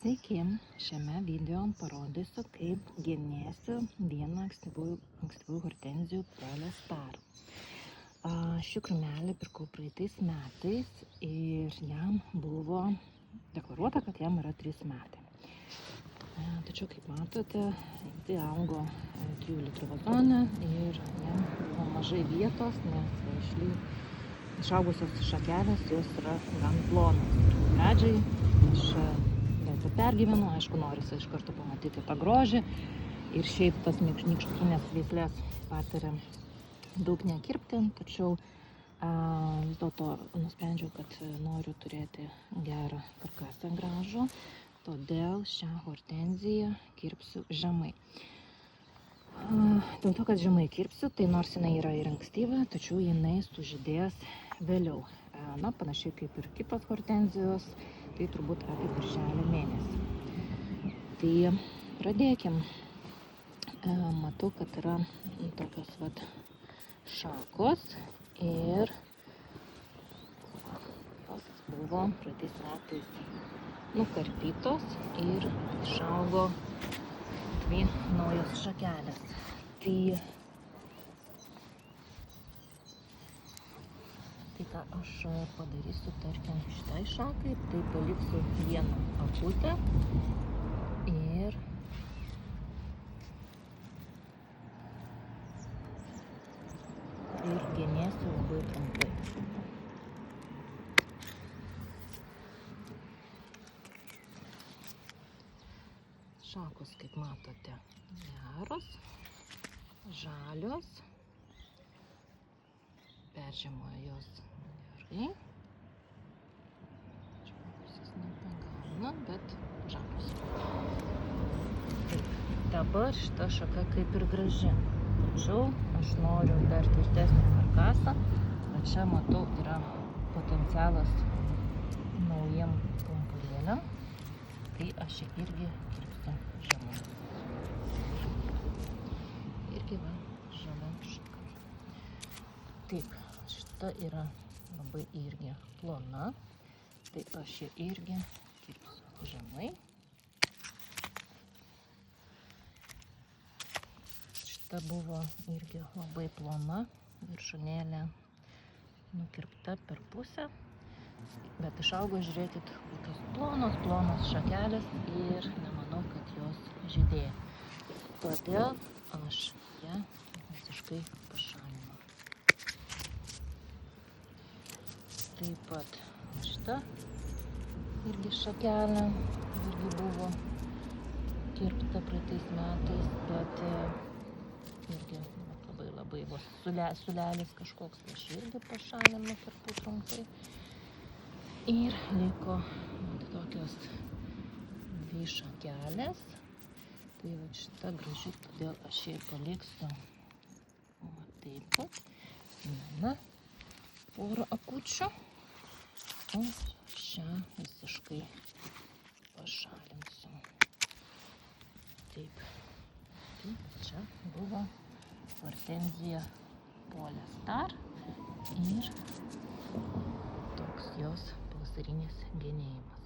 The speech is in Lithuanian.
Sveiki, šiame video parodysiu, kaip genėsiu vieną ankstyvųjų hortenzijų Polestar. Šį krūmelį pirkau praeitais metais ir jam buvo deklaruota, kad jam yra 3 metai. Tačiau, kaip matote, tai augo 3 litrų vazone ir jam buvo mažai vietos, nes išaugusios šakelės jos yra gan plonos. Pradžiai aš pergyvenu, aišku, norisi iš karto pamatyti tą grožį ir šiaip tas nykštukinės veislės patiria daug nekirpti, tačiau vis dėlto nusprendžiau, kad noriu turėti gerą karkasą gražų, todėl šią hortenziją kirpsiu žemai. Dėl to, kad žemai kirpsiu, tai nors jinai yra ir ankstyva, tačiau jinai sužydės vėliau. Panašiai kaip ir kitos hortenzijos, tai turbūt apie birželio mėnesį. Tai pradėkim. Matau, kad yra tokios šakos ir jos buvo praeitais metais nukarpytos ir išaugo 2 naujos šakelės. Tai ką aš padarysiu, tarkim, šitai šakai, tai paliksiu vieną akutę ir genėsiu labai trumpai. Šakos, kaip matote, geros, žalios, peržiemoja jos gerai. Pusės nepagauna, bet žalios. Taip, dabar šita šaka kaip ir graži. Tačiau aš noriu dar tvirtesnį karkasą, bet čia matau yra potencialas naujiem pumpurėliam. Tai aš čia irgi kirpsiu žemai. Irgi žalia šaka. Taip, šita yra labai irgi plona, tai aš čia irgi kirpsiu žemai. Šita buvo irgi labai plona, viršūnėlė nukirpta per pusę, bet išaugo, žiūrėkit, kokios plonos šakelės ir nemanau, kad jos žydėjo. Todėl aš ją visiškai pašalinu. Taip pat šita irgi šakelė irgi buvo kirpta praeitais metais, bet irgi labai vos sulelis kažkoks, aš irgi pašalinu, kirpau trumpai. Ir liko tokios 2 šakelės. Tai šita graži, todėl aš jai paliksiu taip pat vieną porą akučių. O šią visiškai pašalinsiu. Taip, čia buvo hortenzija Polestar ir toks jos pavasarinis genėjimas.